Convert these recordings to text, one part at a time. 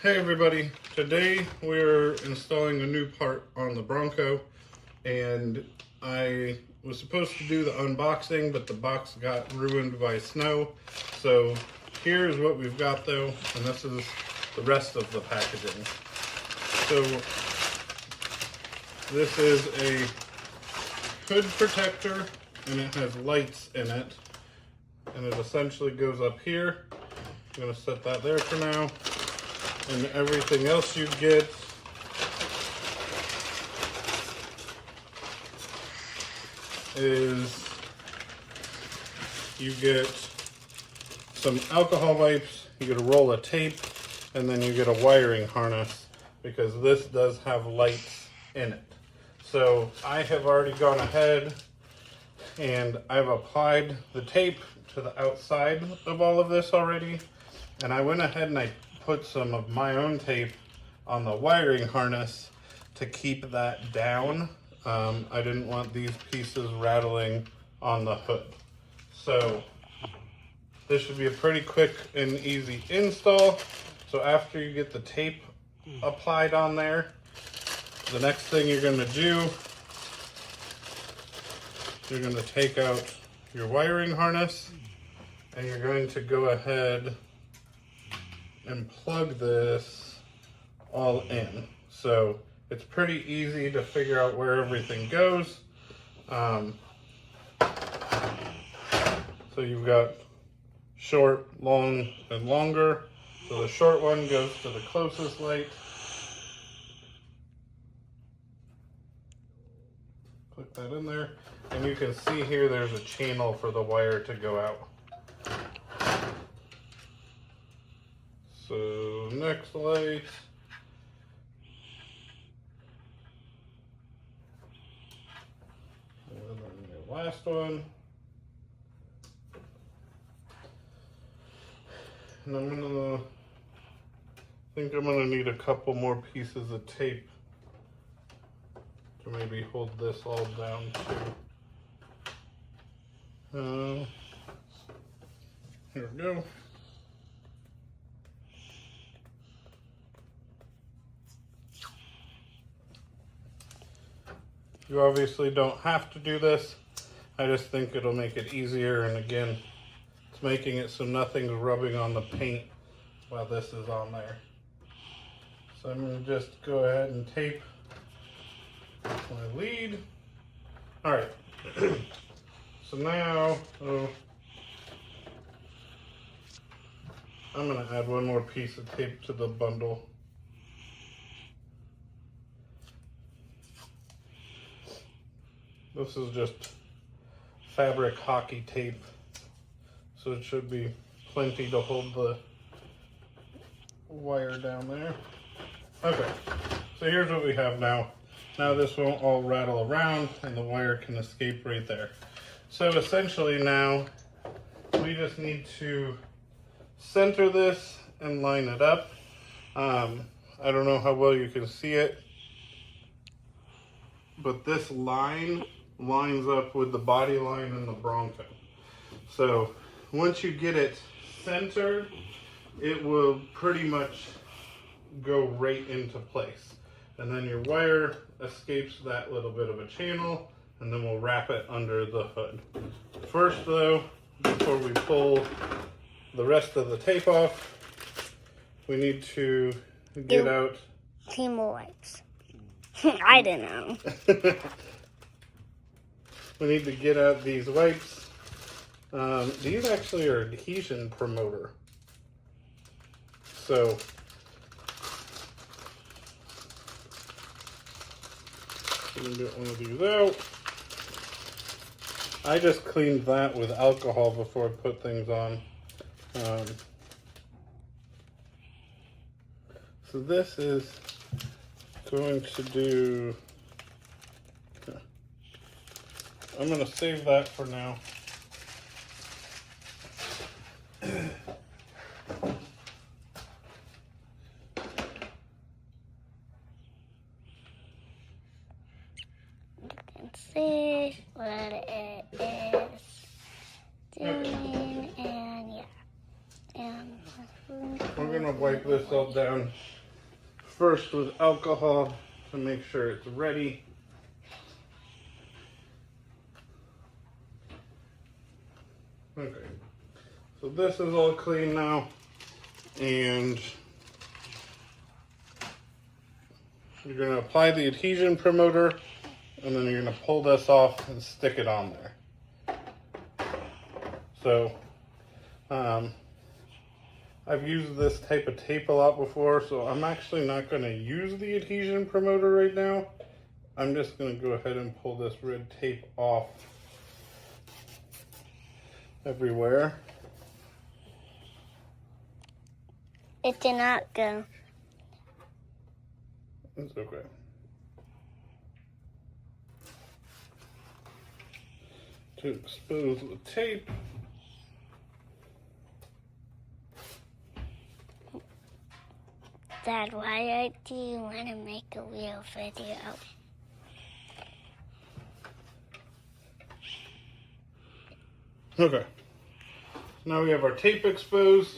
Hey everybody, today we're installing a new part on the Bronco, and I was supposed to do the unboxing, but the box got ruined by snow. So here's what we've got though, and this is the rest of the packaging. So this is a hood protector, and it has lights in it, and it essentially goes up here. I'm going to set that there for now. And everything else you get is you get some alcohol wipes, you get a roll of tape, and then you get a wiring harness, because this does have lights in it. So I have already gone ahead and I've applied the tape to the outside of all of this already, and I went ahead and I put some of my own tape on the wiring harness to keep that down. I didn't want these pieces rattling on the hood. So this should be a pretty quick and easy install. So after you get the tape applied on there, the next thing you're going to do, you're going to take out your wiring harness, and you're going to go ahead and plug this all in. So it's pretty easy to figure out where everything goes. So you've got short, long, and longer. So the short one goes to the closest light. Click that in there, and you can see here there's a channel for the wire to go out. So next light, and then the last one, and I think I'm gonna need a couple more pieces of tape to maybe hold this all down too. Here we go. You obviously don't have to do this. I just think it'll make it easier, and again, it's making it so nothing's rubbing on the paint while this is on there. So I'm going to just go ahead and tape my lead. Alright, so now I'm going to add one more piece of tape to the bundle. This is just fabric hockey tape, so it should be plenty to hold the wire down there. Okay, so here's what we have now. Now this won't all rattle around and the wire can escape right there. So essentially now we just need to center this and line it up. I don't know how well you can see it, but this line lines up with the body line in the Bronco. So once you get it centered, it will pretty much go right into place. And then your wire escapes that little bit of a channel, and then we'll wrap it under the hood. First though, before we pull the rest of the tape off, we need to get out Team wipes. I don't know. We need to get out these wipes. These actually are adhesion promoter. So I'm gonna get one of these out. I just cleaned that with alcohol before I put things on. So this is going to do, I'm going to save that for now. You can see what it is doing, and yeah. And We're going to wipe this all down first with alcohol to make sure it's ready. Okay, so this is all clean now, and you're going to apply the adhesion promoter, and then you're going to pull this off and stick it on there. So, I've used this type of tape a lot before, so I'm actually not going to use the adhesion promoter right now. I'm just going to go ahead and pull this red tape off everywhere. It did not go. It's okay. To expose the tape. Dad, why do you want to make a real video? Okay. Now we have our tape exposed.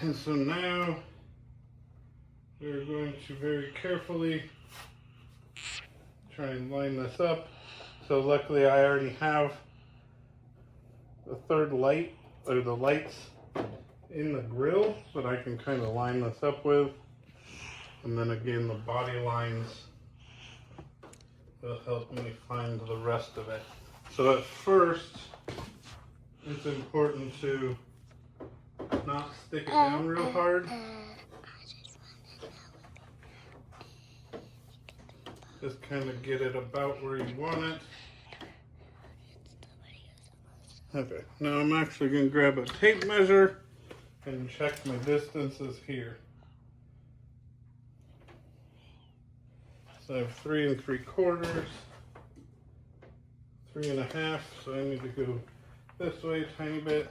And so now we're going to very carefully try and line this up. So luckily I already have the third light, or the lights in the grill that I can kind of line this up with. And then again, the body lines will help me find the rest of it. So at first, it's important to not stick it down real hard. Just kind of get it about where you want it. Okay, now I'm actually going to grab a tape measure and check my distances here. So I have 3 3/4, 3 1/2, so I need to go this way a tiny bit.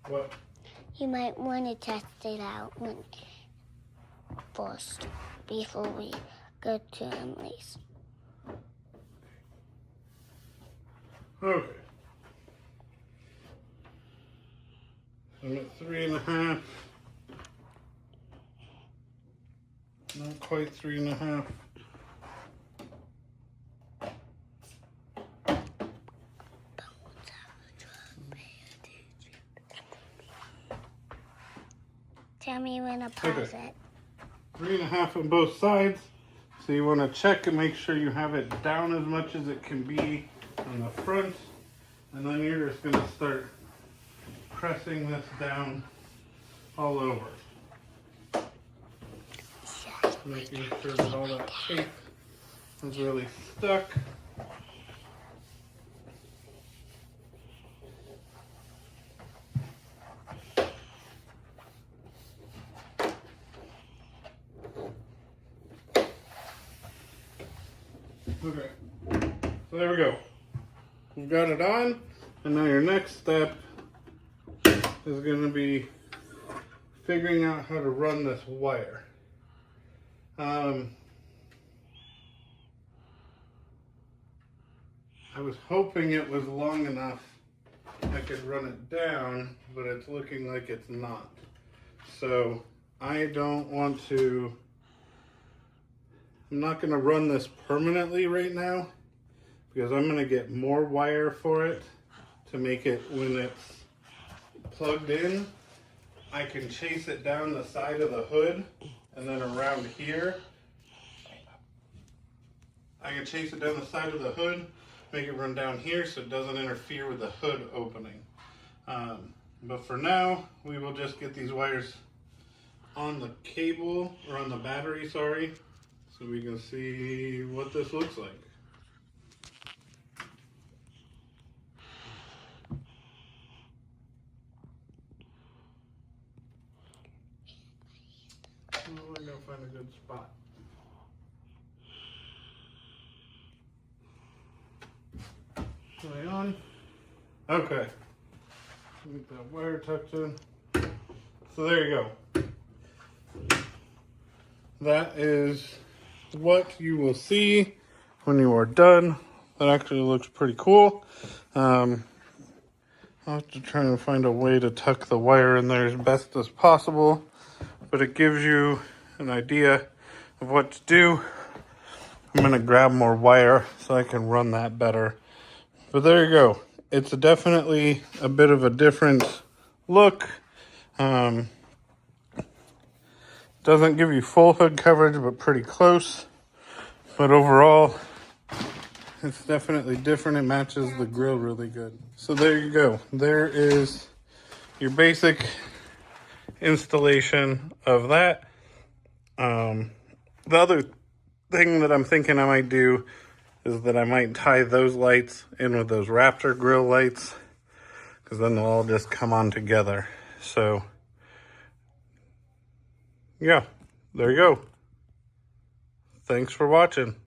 What? You might want to test it out first before we go to Emily's. Okay. I'm at 3 1/2. Not quite 3 1/2. Tell me when to pause Okay. it. 3 1/2 on both sides. So you want to check and make sure you have it down as much as it can be on the front. And then you're just going to start pressing this down all over. Making sure that all that tape is really stuck. Okay, so there we go. We've got it on, and now your next step is going to be figuring out how to run this wire. I was hoping it was long enough I could run it down, but it's looking like it's not. So I don't want to, I'm not going to run this permanently right now because I'm going to get more wire for it to make it, when it's plugged in, I can chase it down the side of the hood and then around here. I can chase it down the side of the hood, make it run down here so it doesn't interfere with the hood opening. But for now, we will just get these wires on the cable, or on the battery, sorry, so we can see what this looks like. Oh, I gotta find a good spot. Are they on? Okay. Get that wire tucked in. So there you go. That is what you will see when you are done. That actually looks pretty cool. I'll have to try and find a way to tuck the wire in there as best as possible, but it gives you an idea of what to do. I'm gonna grab more wire so I can run that better. But there you go. It's definitely a bit of a different look. Doesn't give you full hood coverage, but pretty close. But overall, it's definitely different. It matches the grill really good. So there you go. There is your basic installation of that. The other thing that I'm thinking I might do is that I might tie those lights in with those Raptor grill lights, because then they'll all just come on together. So yeah, there you go. Thanks for watching.